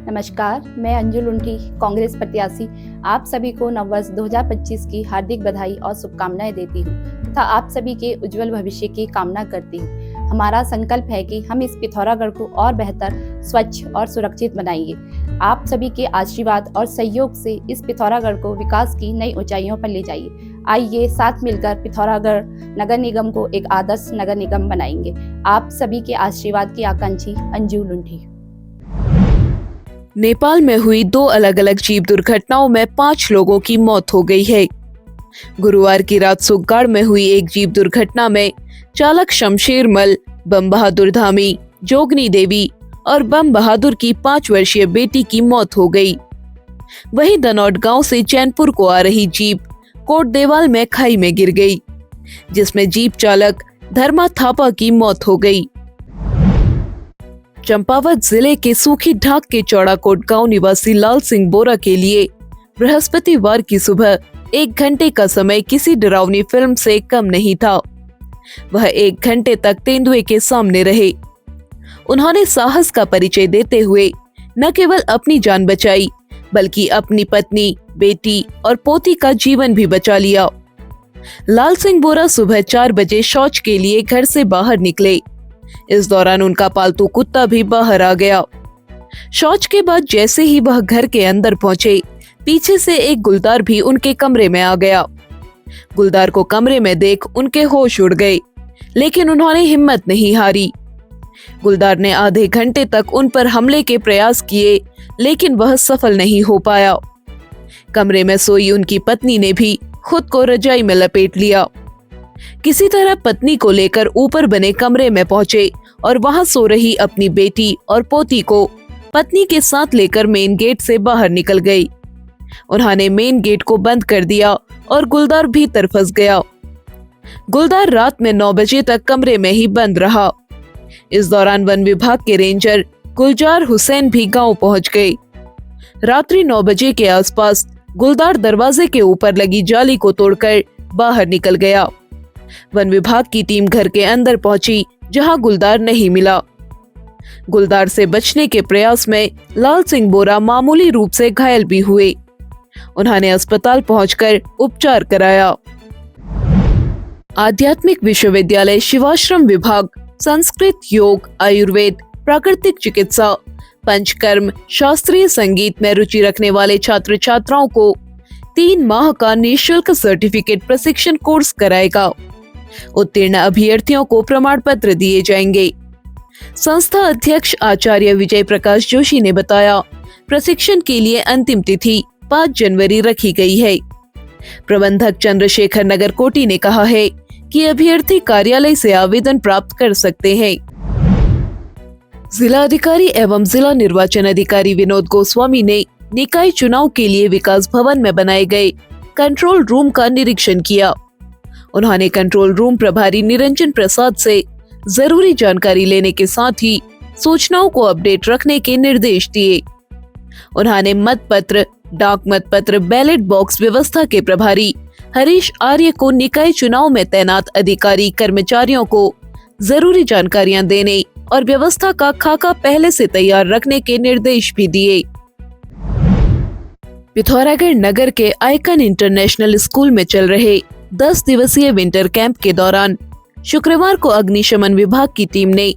नमस्कार, मैं अंजू लुंठी, कांग्रेस प्रत्याशी आप सभी को नववर्ष 2025 की हार्दिक बधाई और शुभकामनाएं देती हूं तथा आप सभी के उज्जवल भविष्य की कामना करती हूं। हमारा संकल्प है कि हम इस पिथौरागढ़ को और बेहतर, स्वच्छ और सुरक्षित बनाएंगे। आप सभी के आशीर्वाद और सहयोग से इस पिथौरागढ़ को विकास की नई ऊंचाइयों पर ले जाइए। आइए साथ मिलकर पिथौरागढ़ नगर निगम को एक आदर्श नगर निगम बनाएंगे। आप सभी के आशीर्वाद की आकांक्षी अंजू लुंठी। नेपाल में हुई 2 अलग अलग जीप दुर्घटनाओं में 5 लोगों की मौत हो गई है। गुरुवार की रात सुखगाड़ में हुई एक जीप दुर्घटना में चालक शमशेर मल, बम बहादुर धामी, जोगनी देवी और बम बहादुर की 5 वर्षीय बेटी की मौत हो गई। वहीं दनौट गांव से चैनपुर को आ रही जीप कोट देवाल में खाई में गिर गई, जिसमें जीप चालक धर्मा थापा की मौत हो गई। चंपावत जिले के सूखी ढाक के चौड़ाकोट गांव निवासी लाल सिंह बोरा के लिए बृहस्पतिवार की सुबह 1 घंटे का समय किसी डरावनी फिल्म से कम नहीं था। वह 1 घंटे तक तेंदुए के सामने रहे। उन्होंने साहस का परिचय देते हुए न केवल अपनी जान बचाई, बल्कि अपनी पत्नी, बेटी और पोती का जीवन भी बचा लिया। लाल सिंह बोरा सुबह 4 बजे शौच के लिए घर से बाहर निकले। इस दौरान उनका पालतू कुत्ता भी बाहर आ गया। शौच के बाद जैसे ही वह घर के अंदर पहुंचे, पीछे से एक गुलदार भी उनके कमरे में आ गया। गुलदार को कमरे में देख उनके होश उड़ गए, लेकिन उन्होंने हिम्मत नहीं हारी। गुलदार ने आधे घंटे तक उन पर हमले के प्रयास किए, लेकिन वह सफल नहीं हो पाया। कमरे में सोई उनकी पत्नी ने भी खुद को रजाई में लपेट लिया। किसी तरह पत्नी को लेकर ऊपर बने कमरे में पहुंचे और वहां सो रही अपनी बेटी और पोती को पत्नी के साथ लेकर मेन गेट से बाहर निकल गई। उन्होंने मेन गेट को बंद कर दिया और गुलदार भीतर फंस गया। गुलदार रात में 9 बजे तक कमरे में ही बंद रहा। इस दौरान वन विभाग के रेंजर गुलजार हुसैन भी गांव पहुंच गए। रात्रि 9 बजे के आसपास गुलदार दरवाजे के ऊपर लगी जाली को तोड़कर बाहर निकल गया। वन विभाग की टीम घर के अंदर पहुंची, जहां गुलदार नहीं मिला। गुलदार से बचने के प्रयास में लाल सिंह बोरा मामूली रूप से घायल भी हुए। उन्होंने अस्पताल पहुंचकर उपचार कराया। आध्यात्मिक विश्वविद्यालय शिवाश्रम विभाग संस्कृत, योग, आयुर्वेद, प्राकृतिक चिकित्सा, पंचकर्म, शास्त्रीय संगीत में रुचि रखने वाले छात्र छात्राओं को 3 माह का निःशुल्क सर्टिफिकेट प्रशिक्षण कोर्स कराएगा। उत्तीर्ण अभ्यर्थियों को प्रमाण पत्र दिए जाएंगे। संस्था अध्यक्ष आचार्य विजय प्रकाश जोशी ने बताया, प्रशिक्षण के लिए अंतिम तिथि 5 जनवरी रखी गई है। प्रबंधक चंद्रशेखर नगरकोटी ने कहा है कि अभ्यर्थी कार्यालय से आवेदन प्राप्त कर सकते हैं। जिला अधिकारी एवं जिला निर्वाचन अधिकारी विनोद गोस्वामी ने निकाय चुनाव के लिए विकास भवन में बनाए गए कंट्रोल रूम का निरीक्षण किया। उन्होंने कंट्रोल रूम प्रभारी निरंजन प्रसाद से जरूरी जानकारी लेने के साथ ही सूचनाओं को अपडेट रखने के निर्देश दिए। उन्होंने मतपत्र, डाक मतपत्र, बैलेट बॉक्स व्यवस्था के प्रभारी हरीश आर्य को निकाय चुनाव में तैनात अधिकारी कर्मचारियों को जरूरी जानकारियां देने और व्यवस्था का खाका पहले से तैयार रखने के निर्देश भी दिए। पिथौरागढ़ नगर के आइकन इंटरनेशनल स्कूल में चल रहे 10 दिवसीय विंटर कैंप के दौरान शुक्रवार को अग्निशमन विभाग की टीम ने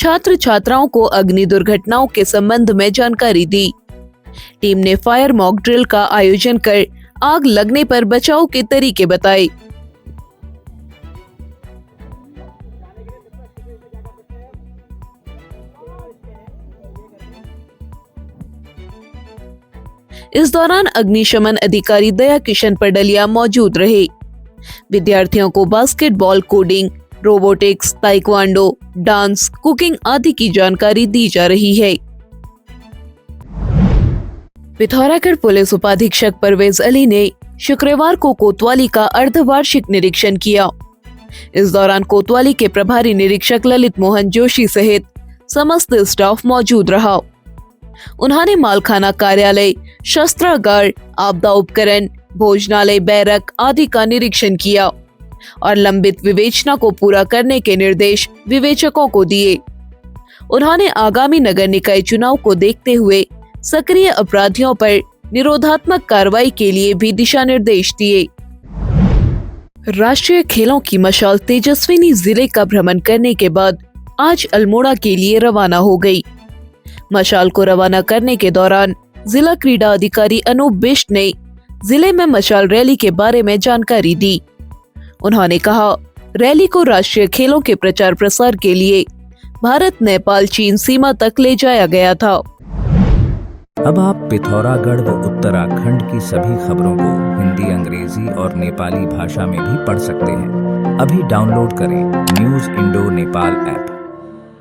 छात्र छात्राओं को अग्नि दुर्घटनाओं के संबंध में जानकारी दी। टीम ने फायर मॉक ड्रिल का आयोजन कर आग लगने पर बचाव के तरीके बताए। इस दौरान अग्निशमन अधिकारी दया किशन पडलिया मौजूद रहे। विद्यार्थियों को basketball, coding, robotics, taekwondo, dance, cooking आदि की जानकारी दी जा रही है। पिथौरागढ़ पुलिस उपाधीक्षक परवेज अली ने शुक्रवार को कोतवाली का अर्धवार्षिक निरीक्षण किया। इस दौरान कोतवाली के प्रभारी निरीक्षक ललित मोहन जोशी सहित समस्त स्टाफ मौजूद रहा। उन्होंने मालखाना कार्यालय, शस्त्रागार, आपदा उपकरण, भोजनालय, बैरक आदि का निरीक्षण किया और लंबित विवेचना को पूरा करने के निर्देश विवेचकों को दिए। उन्होंने आगामी नगर निकाय चुनाव को देखते हुए सक्रिय अपराधियों पर निरोधात्मक कार्रवाई के लिए भी दिशा निर्देश दिए। राष्ट्रीय खेलों की मशाल तेजस्विनी जिले का भ्रमण करने के बाद आज अल्मोड़ा के लिए रवाना हो गई। मशाल को रवाना करने के दौरान जिला क्रीड़ा अधिकारी अनूप बिष्ट ने जिले में मशाल रैली के बारे में जानकारी दी। उन्होंने कहा, रैली को राष्ट्रीय खेलों के प्रचार प्रसार के लिए भारत नेपाल चीन सीमा तक ले जाया गया था। अब आप पिथौरागढ़ व उत्तराखंड की सभी खबरों को हिंदी, अंग्रेजी और नेपाली भाषा में भी पढ़ सकते हैं। अभी डाउनलोड करें न्यूज़ इंडो नेपाल ऐप।